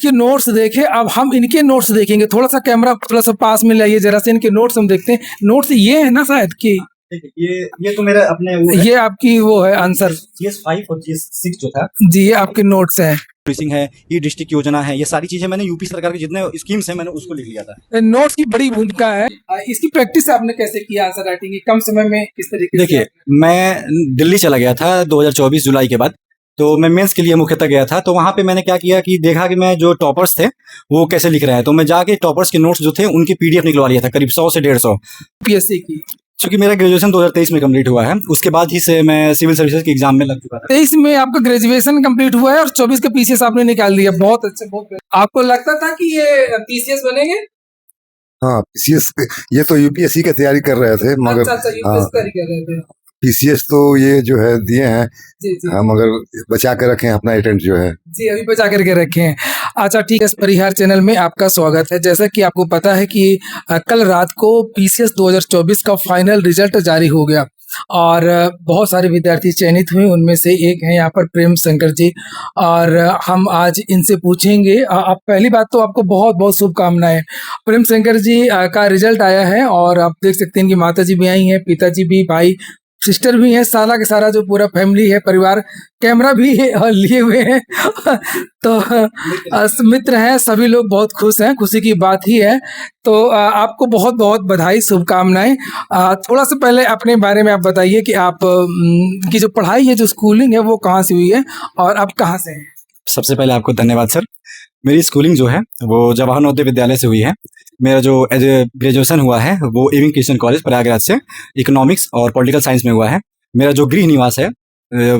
के नोट्स देखे, अब हम इनके नोट्स देखेंगे। थोड़ा सा कैमरा थोड़ा सा पास में लाइए जरा से, इनके नोट्स हम देखते हैं। नोट्स ये है ना शायद कि ये तो मेरा अपने वो ये आपकी वो है आंसर। GS5 और GS6 जो था, जी ये आपके नोट्स हैं। पुलिसिंग है, ये डिस्ट्रिक्ट योजना है, ये सारी चीजें मैंने यूपी सरकार के जितने स्कीम्स हैं मैंने उसको लिख लिया था। नोट्स की बड़ी भूमिका है। इसकी प्रैक्टिस आपने कैसे किया आंसर राइटिंग की, कम समय में किस तरीके से? देखिए, मैं दिल्ली चला गया था 2024 जुलाई के बाद, तो मैं मेंस के लिए मुख्यतः गया था। तो वहाँ पे मैंने क्या किया कि देखा कि मैं जो टॉपर्स थे वो कैसे लिख रहे हैं, तो मैं जाके टॉपर्स के नोट्स जो थे उनकी PDF निकलवा लिया था, करीब 100 से 150। पीएससी की क्योंकि मेरा ग्रेजुएशन 2023 में कंप्लीट हुआ है, उसके बाद ही से मैं सिविल सर्विसेज के एग्जाम में लग चुका था। 23 में आपका ग्रेजुएशन कंप्लीट हुआ है और 24 के पीसीएस आपने निकाल दिया। बहुत अच्छा, बहुत अच्छा। आपको लगता था कि ये पीसीएस बनेंगे? हाँ, पीसीएस ये तो यूपीएससी की तैयारी कर रहे थे, मगर अच्छा यूपीएससी तैयारी कर रहे थे। पीसीएस तो ये जो है दिए हैं, जी जी मगर बचा के रखे हैं अपना अटेम्प्ट जो है। जी, अभी बचा करके रखे हैं। अच्छा ठीक है, परिहार चैनल में आपका स्वागत है। जैसा कि आपको पता है कि कल रात को पीसीएस 2024 का फाइनल रिजल्ट जारी हो गया और बहुत सारे विद्यार्थी चयनित हुए। उनमें से एक हैं यहाँ पर प्रेम शंकर जी, और हम आज इनसे पूछेंगे। आप पहली बात तो आपको बहुत बहुत शुभकामनाएं। प्रेम शंकर जी का रिजल्ट आया है और आप देख सकते हैं कि माता जी भी आई हैं, पिताजी भी, भाई सिस्टर भी है, सारा के सारा जो पूरा फैमिली है, परिवार, कैमरा भी लिए हुए हैं तो मित्र हैं, सभी लोग बहुत खुश हैं, खुशी की बात ही है। तो आपको बहुत बहुत बधाई, शुभकामनाएं। थोड़ा सा पहले अपने बारे में आप बताइए कि आप की जो पढ़ाई है, जो स्कूलिंग है, वो कहाँ से हुई है और आप कहाँ से हैं? सबसे पहले आपको धन्यवाद सर। मेरी स्कूलिंग जो है वो जवाहर नवोदय विद्यालय से हुई है। मेरा जो ग्रेजुएशन हुआ है वो एविंग क्रिश्चियन कॉलेज प्रयागराज से इकोनॉमिक्स और पॉलिटिकल साइंस में हुआ है। मेरा जो गृह निवास है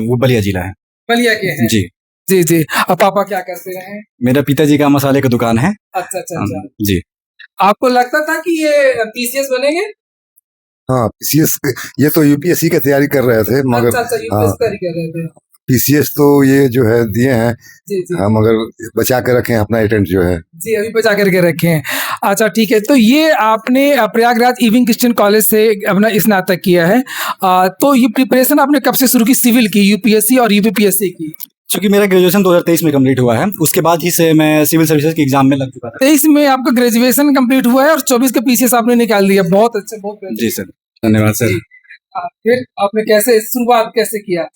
वो बलिया जिला है। बलिया के हैं? जी जी जी। अब पापा क्या करते हैं? मेरा पिताजी का मसाले की दुकान है। अच्छा अच्छा अच्छा। जी। आपको लगता था कि ये पीसीएस बनेंगे? हाँ, पीसीएस ये तो यूपीएससी की तैयारी कर रहे थे, मगर अच्छा यूपीएससी तैयारी कर रहे थे। पीसीएस तो ये जो है दिए हैं, जी जी मगर बचा के रखे हैं अपना अटेम्प्ट जो है। जी, अभी बचा करके रखे हैं। अच्छा ठीक है, तो ये आपने प्रयागराज एविंग क्रिश्चियन कॉलेज से अपना स्नातक किया है। तो ये प्रिपरेशन आपने कब से शुरू की, सिविल की, यूपीएससी और यूपीपीएससी की? क्योंकि मेरा ग्रेजुएशन 2023 में कंप्लीट हुआ है, उसके बाद ही से मैं सिविल सर्विसेज के एग्जाम में लग चुका था। 23 में आपका ग्रेजुएशन कंप्लीट हुआ है और 24 के पीसीएस आपने निकाल दिया। बहुत अच्छा, बहुत अच्छा। जी सर, धन्यवाद सर। फिर आपने कैसे शुरुआत कैसे किया?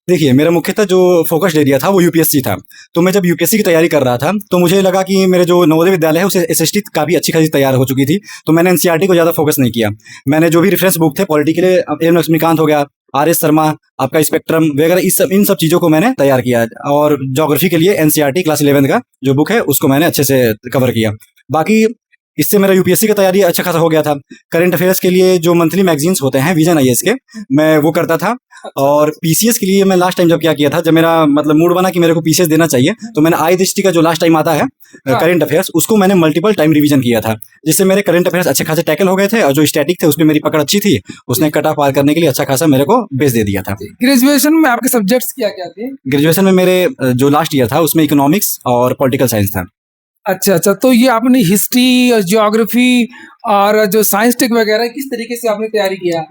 देखिए, मेरा मुख्यतः जो फोकस्ड एरिया था वो यूपीएससी था। तो मैं जब यूपीएससी की तैयारी कर रहा था तो मुझे लगा कि मेरे जो नवोदय विद्यालय है उसे एसएसटी काफ़ी अच्छी खासी तैयार हो चुकी थी, तो मैंने एनसीईआरटी को ज़्यादा फोकस नहीं किया। मैंने जो भी रेफरेंस बुक थे पॉलिटी के लिए, एम लक्ष्मीकांत हो गया, आर.एस. शर्मा, आपका स्पेक्ट्रम वगैरह, इन सब चीज़ों को मैंने तैयार किया। और ज्योग्राफी के लिए एनसीईआरटी क्लास 11 का जो बुक है उसको मैंने अच्छे से कवर किया। बाकी इससे मेरा यूपीएससी का तैयारी अच्छा खासा हो गया था। करंट अफेयर्स के लिए जो मंथली मैगजीन्स होते हैं विजन आईएएस के, मैं वो करता था। और पीसीएस के लिए मैं लास्ट टाइम जब क्या किया था, जब मेरा मतलब मूड बना कि मेरे को पीसीएस देना चाहिए, तो मैंने आई दृष्टि का जो लास्ट टाइम आता है करंट अफेयर्स, उसको मैंने मल्टीपल टाइम रिवीजन किया था, जिससे मेरे करंट अफेयर्स अच्छे खासे टैकल हो गए थे। और जो स्टैटिक थे उसमें मेरी पकड़ अच्छी थी, उसने कट ऑफ पार करने के लिए अच्छा खासा मेरे को बेस दे दिया था। ग्रेजुएशन में आपके सब्जेक्ट्स क्या क्या थे? ग्रेजुएशन में मेरे जो लास्ट ईयर था उसमें इकोनॉमिक्स और पॉलिटिकल साइंस था। अच्छा अच्छा, तो ये आपने हिस्ट्री और ज्योग्राफी और जो साइंस टेक वगैरह किस तरीके से आपने तैयारी किया?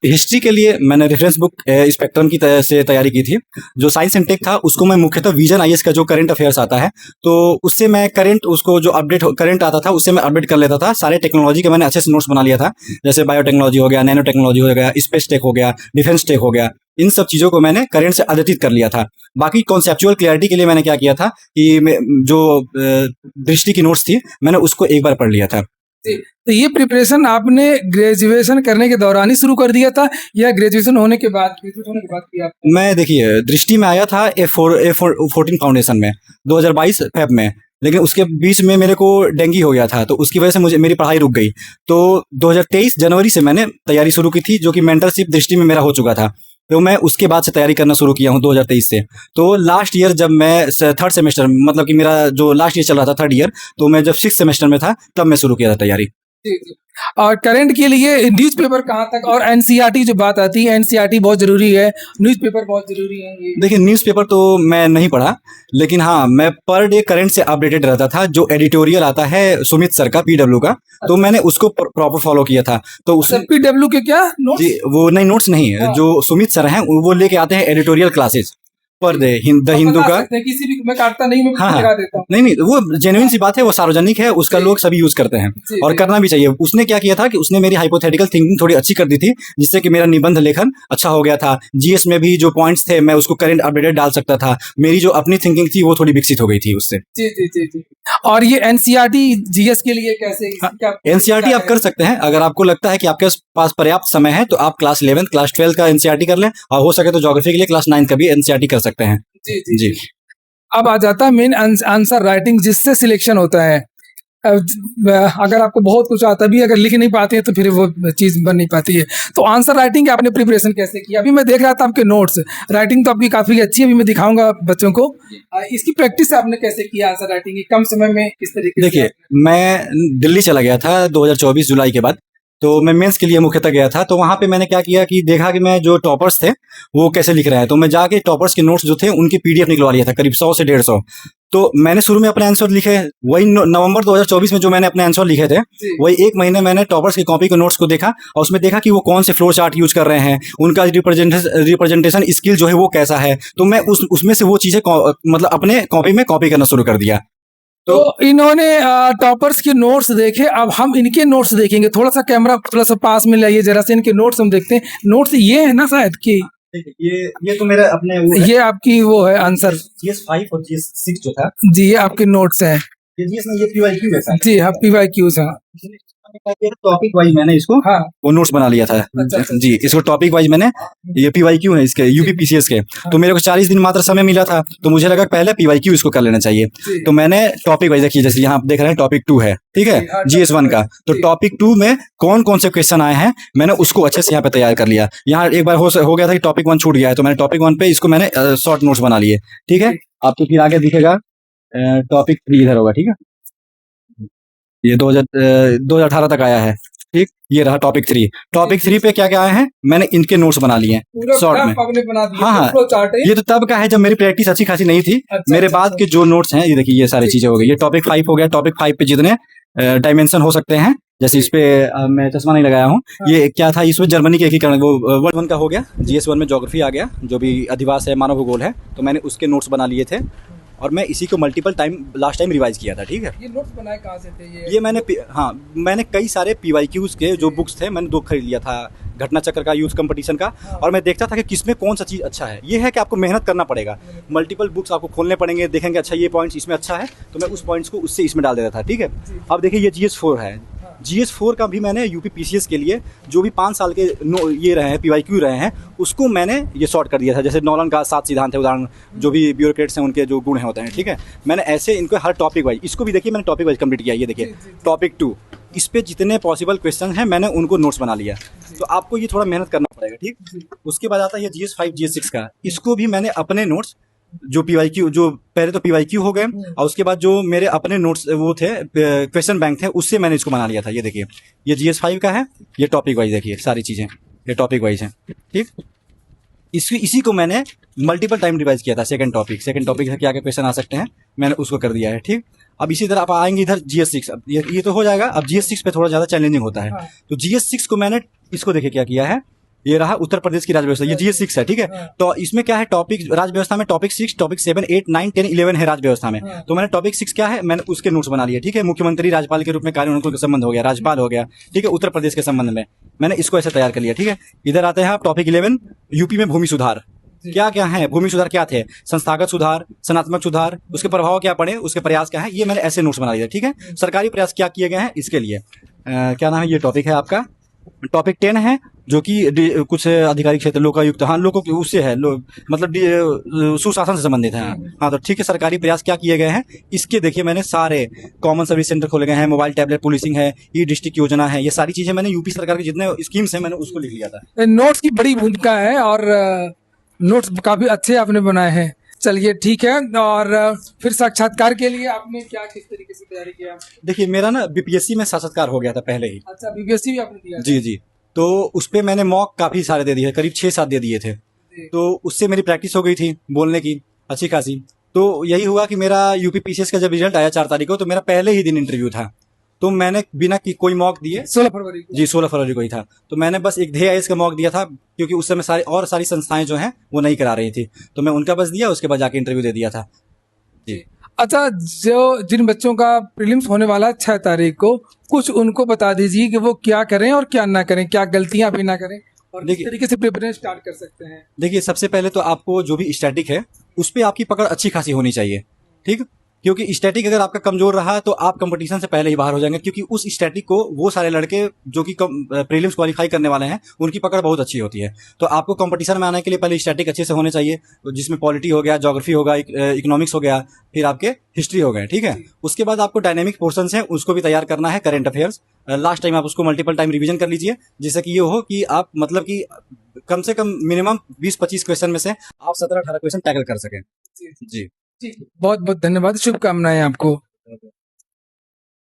हिस्ट्री के लिए मैंने रेफरेंस बुक स्पेक्ट्रम की से तैयारी की थी। जो साइंस एंड टेक था उसको मैं मुख्यतः विजन आईएएस का जो करंट अफेयर्स आता है, तो उससे मैं उसको जो अपडेट करंट आता था उससे मैं अपडेट कर लेता था। सारे टेक्नोलॉजी के मैंने अच्छे से नोट्स बना लिया था, जैसे बायोटेक्नोलॉजी हो गया, नैनो टेक्नोलॉजी हो गया, स्पेस टेक हो गया, डिफेंस टेक हो गया। इन सब चीज़ों को मैंने करंट से अद्यतित कर लिया था। बाकी कॉन्सेप्चुअल क्लियरिटी के लिए मैंने क्या किया था कि जो दृष्टि की नोट्स थी मैंने उसको एक बार पढ़ लिया था। तो ये प्रिपरेशन आपने ग्रेजुएशन करने के दौरान ही शुरू कर दिया था या ग्रेजुएशन होने के बाद किया? मैं देखिए दृष्टि में आया था F14 फाउंडेशन में 2022 फेब में, लेकिन उसके बीच में मेरे को डेंगू हो गया था, तो उसकी वजह से मेरी पढ़ाई रुक गई। तो 2023 जनवरी से मैंने तैयारी शुरू की थी, जो कि मेंटरशिप दृष्टि में मेरा हो चुका था। तो मैं उसके बाद से तैयारी करना शुरू किया हूँ 2023 से। तो लास्ट ईयर जब मैं थर्ड सेमेस्टर, मतलब कि मेरा जो लास्ट ईयर चल रहा था थर्ड ईयर, तो मैं जब 6th सेमेस्टर में था तब मैं शुरू किया था तैयारी। जी जी। और करंट के लिए न्यूज़पेपर कहाँ तक, और एनसीईआरटी जो बात आती है, एनसीईआरटी बहुत जरूरी है, न्यूज़पेपर बहुत जरूरी है ये? देखिए न्यूज़पेपर तो मैं नहीं पढ़ा, लेकिन हाँ मैं पर डे करंट से अपडेटेड रहता था। जो एडिटोरियल आता है सुमित सर का, पीडब्ल्यू का, तो मैंने उसको प्रॉपर फॉलो किया था। तो उसमें पीडब्ल्यू के क्या नोट्स? जी वो नहीं, नोट्स नहीं, जो सुमित सर हैं वो लेके आते हैं editorial classes, per day the आप हिंदू बता का। सकते हैं, किसी भी मैं काटता नहीं, मैं हाँ, लगा देता हूँ। नहीं नहीं, वो जेन्युइन सी बात है, वो सार्वजनिक है, उसका जी। लोग सभी यूज करते हैं जी, और जी। करना भी चाहिए। उसने क्या किया था कि उसने मेरी हाइपोथेटिकल थिंकिंग थोड़ी अच्छी कर दी थी, जिससे कि मेरा निबंध लेखन अच्छा हो गया था। जीएस में भी जो पॉइंट्स थे मैं उसको करंट अपडेटेड डाल सकता था। मेरी जो अपनी थिंकिंग थी वो थोड़ी विकसित हो गई थी उससे। जी, जी, जी, जी। और ये एनसीईआरटी जीएस के लिए कैसे हाँ, क्या एनसीईआरटी आप कर सकते हैं। अगर आपको लगता है कि आपके पास पर्याप्त समय है तो आप क्लास 11th क्लास 12 का एनसीईआरटी कर लें, और हो सके तो ज्योग्राफी के लिए क्लास 9 का भी एनसीईआरटी कर सकते हैं। जी, जी, जी। जी। अब आ जाता है मेन आंसर राइटिंग, जिससे सिलेक्शन होता है। अगर आपको बहुत कुछ आता भी, अगर लिख नहीं पाते हैं तो फिर वो चीज़ बन नहीं पाती है। तो आंसर राइटिंग की आपने प्रिपरेशन कैसे की? अभी मैं देख रहा था आपके नोट्स, राइटिंग तो आपकी काफ़ी अच्छी है, अभी मैं दिखाऊंगा बच्चों को। इसकी प्रैक्टिस आपने कैसे किया आंसर राइटिंग की, कम समय में किस तरीके से? देखिए, मैं दिल्ली चला गया था 2024 जुलाई के बाद। तो मैं मेंस के लिए मुख्यतः गया था। तो वहाँ पे मैंने क्या किया कि देखा कि मैं जो टॉपर्स थे वो कैसे लिख रहे हैं। तो मैं जाके टॉपर्स के नोट्स जो थे उनकी पीडीएफ निकलवा लिया था, करीब 100 से 150। तो मैंने शुरू में अपने आंसर लिखे, वही नवंबर 2024 में जो मैंने अपने आंसर लिखे थे, जी। वही एक महीने मैंने टॉपर्स की कॉपी के नोट्स को देखा और उसमें देखा कि वो कौन से फ्लो चार्ट यूज कर रहे हैं, उनका रिप्रेजेंटेशन स्किल जो है वो कैसा है। तो मैं उसमें से वो चीज़ें मतलब अपने कॉपी में कॉपी करना शुरू कर दिया। तो इन्होंने टॉपर्स के नोट्स देखे, अब हम इनके नोट्स देखेंगे। थोड़ा सा कैमरा थोड़ा सा पास में लाइए, जरा से इनके नोट्स हम देखते हैं। नोट्स ये है ना शायद कि ये तो मेरा अपने वो ये आपकी वो है आंसर। GS5 और GS6 जो था, जी, ये आपके नोट्स हैं। ये GS में ये PYQ है सर। जी हाँ, PYQs हैं। टॉपिक वाइज मैंने इसको हाँ। वो नोट्स बना लिया था। अच्छा, अच्छा, जी, इसको टॉपिक वाइज मैंने, ये PYQ है इसके, यूपी PCS के। तो मेरे को 40 दिन मात्र समय मिला था, तो मुझे लगा पहले PYQ इसको कर लेना चाहिए। जी। तो मैंने टॉपिक वाइज देखिए, जैसे यहाँ आप देख रहे हैं टॉपिक 2 है, ठीक है, जी, हाँ, GS1 का। तो जी। टॉपिक 2 में कौन कौन से क्वेश्चन आए हैं मैंने उसको अच्छे से यहाँ पे तैयार कर लिया। यहाँ एक बार हो गया था कि टॉपिक 1 छूट गया है, तो मैंने टॉपिक 1 पे इसको मैंने शॉर्ट नोट्स बना लिए, ठीक है। आपको फिर आगे दिखेगा टॉपिक 3 इधर होगा, ठीक है। ये 2018 तक आया है, ठीक। ये रहा टॉपिक 3। टॉपिक 3 पे क्या क्या आए हैं मैंने इनके नोट्स बना लिए पूरा शॉर्ट में। graph आपने बना दिया, हाँ, हाँ। फ्लो चार्ट है। ये तो तब का है जब मेरी प्रैक्टिस अच्छी खासी नहीं थी। अच्छा, मेरे अच्छा, बाद अच्छा। के जो नोट्स हैं, ये देखिए, ये सारी जी, चीजें हो गई। ये टॉपिक 5 हो गया। टॉपिक 5 पे जितने डायमेंशन हो सकते हैं, जैसे इस पे मैं चश्मा नहीं लगाया हूँ। हाँ। ये क्या था, इसमें जर्मनी के एकीकरण, वो वर्ड 1 का हो गया। GS1 में ज्योग्राफी आ गया, जो भी अधिवास है, मानव भूगोल है, तो मैंने उसके नोट्स बना लिए थे और मैं इसी को multiple time last time revise किया था, ठीक है। ये नोट्स बनाए कहाँ से थे ये मैंने कई सारे PYQs के जो बुक्स थे मैंने 2 खरीद लिया था, घटना चक्र का, यूथ कंपटीशन का। और मैं देखता था कि किसमें कौन सा चीज़ अच्छा है। ये है कि आपको मेहनत करना पड़ेगा, मल्टीपल बुक्स आपको खोलने पड़ेंगे, देखेंगे अच्छा ये पॉइंट्स इसमें अच्छा है, तो मैं उस पॉइंट्स को उससे इसमें डाल देता था, ठीक है। अब देखिए, ये GS4 है। GS4 का भी मैंने यूपी PCS के लिए जो भी 5 साल के ये रहे हैं, PYQ रहे हैं, उसको मैंने ये शॉर्ट कर दिया था। जैसे नॉलन का 7 सिद्धांत है, उदाहरण, जो भी ब्यूरोक्रेट्स हैं उनके जो गुण हैं होते हैं, ठीक है। मैंने ऐसे इनको हर टॉपिक वाइज, इसको भी देखिए मैंने टॉपिक वाइज कंप्लीट किया। ये देखिए टॉपिक 2, इस पे जितने पॉसिबल क्वेश्चन हैं मैंने उनको नोट्स बना लिया। तो आपको ये थोड़ा मेहनत करना पड़ेगा, ठीक। उसके बाद आता है ये GS5 GS6 का। इसको भी मैंने अपने नोट्स जो PYQ, जो पहले तो PYQ हो गए और उसके बाद जो मेरे अपने नोट्स वो थे, क्वेश्चन बैंक थे, उससे मैंने इसको बना लिया था। ये देखिए, ये GS5 का है। ये टॉपिक वाइज देखिए, सारी चीज़ें ये टॉपिक वाइज हैं, ठीक। इसी को मैंने मल्टीपल टाइम रिवाइज किया था। सेकंड टॉपिक से क्या क्या क्वेश्चन आ सकते हैं मैंने उसको कर दिया है, ठीक। अब इसी तरह आप आएंगे इधर GS6। अब ये तो हो जाएगा। अब GS6 पे थोड़ा ज़्यादा चैलेंजिंग होता है। तो GS6 को मैंने, इसको देखिए क्या किया है। ये रहा उत्तर प्रदेश की राज्य व्यवस्था, ये GS6 है, ठीक है। तो इसमें क्या है, टॉपिक राज्य व्यवस्था में टॉपिक 6, टॉपिक 7, 8, 9, 10, 11 है राज्य व्यवस्था में। तो मैंने टॉपिक 6 क्या है, मैंने उसके नोट्स बना लिए, ठीक है। मुख्यमंत्री राज्यपाल के रूप में कार्य उनका संबंध हो गया, राज्यपाल हो गया, ठीक है, उत्तर प्रदेश के संबंध में मैंने इसको ऐसे तैयार कर लिया, ठीक है। इधर आते हैं आप टॉपिक 11, यूपी में भूमि सुधार। क्या क्या है भूमि सुधार, क्या थे, संस्थागत सुधार, सनात्मक सुधार, उसके प्रभाव क्या पड़े, उसके प्रयास क्या है, ये मैंने ऐसे नोट्स बना लिया, ठीक है। सरकारी प्रयास क्या किए गए हैं इसके लिए। क्या नाम है, ये टॉपिक है आपका टॉपिक 10 है, जो कि कुछ अधिकारी क्षेत्र, लोकायुक्त, हाँ, लोगों के उससे है, मतलब सुशासन से संबंधित है। हाँ, तो ठीक है। सरकारी प्रयास क्या किए गए हैं इसके देखिए, मैंने सारे कॉमन सर्विस सेंटर खोले गए हैं, मोबाइल टैबलेट पुलिसिंग है, ई डिस्ट्रिक्ट योजना है, ये सारी चीजें मैंने यूपी सरकार के जितने स्कीम्स हैं मैंने उसको लिख लिया था। नोट्स की बड़ी भूमिका है और नोट्स काफी अच्छे आपने बनाए हैं। चलिए ठीक है। और फिर साक्षात्कार के लिए आपने क्या किस तरीके से तैयारी किया? देखिए, मेरा ना BPSC में साक्षात्कार हो गया था पहले ही। अच्छा, BPSC भी आपने दिया? जी जी। तो उस पर मैंने मॉक काफ़ी सारे दे दिए, करीब 6-7 दे दिए थे। तो उससे मेरी प्रैक्टिस हो गई थी बोलने की अच्छी खासी। तो यही हुआ कि मेरा यूपी PCS का जब रिजल्ट आया 4 तारीख को, तो मेरा पहले ही दिन इंटरव्यू था। तो मैंने बिना कोई मॉक दिए 16 फरवरी को। जी 16 फरवरी को ही था। तो मैंने बस एक ध्येय आईएएस का मॉक दिया था, क्योंकि उस समय सारी संस्थाएं जो हैं वो नहीं करा रही थी, तो मैं उनका बस दिया, उसके बाद जाके इंटरव्यू दे दिया था। जी। अच्छा, जो जिन बच्चों का प्रीलिम्स होने वाला है 6 तारीख को, कुछ उनको बता दीजिए कि वो क्या करें और क्या ना करें, क्या गलतियां भी ना करें और किस देखिए तरीके से प्रिपरेशन स्टार्ट कर सकते हैं। देखिए, सबसे पहले तो आपको जो भी स्टैटिक है उस पे आपकी पकड़ अच्छी खासी होनी चाहिए, ठीक। क्योंकि स्टैटिक अगर आपका कमजोर रहा तो आप कंपटीशन से पहले ही बाहर हो जाएंगे, क्योंकि उस स्टैटिक को वो सारे लड़के जो कि प्रीलिम्स क्वालिफाई करने वाले हैं उनकी पकड़ बहुत अच्छी होती है। तो आपको कंपटीशन में आने के लिए पहले स्टैटिक अच्छे से होने चाहिए, तो जिसमें पॉलिटी हो गया, ज्योग्राफी होगा, इकोनॉमिक्स हो गया, फिर आपके हिस्ट्री हो गए, ठीक है। उसके बाद आपको डायनेमिक पोर्शंस हैं उसको भी तैयार करना है, करंट अफेयर्स। लास्ट टाइम आप उसको मल्टीपल टाइम रिवीजन कर लीजिए, जिससे कि ये हो कि आप मतलब कि कम से कम मिनिमम 20-25 क्वेश्चन में से आप 17-18 क्वेश्चन टैकल कर सकें। जी। बहुत बहुत धन्यवाद, शुभकामनाएं आपको।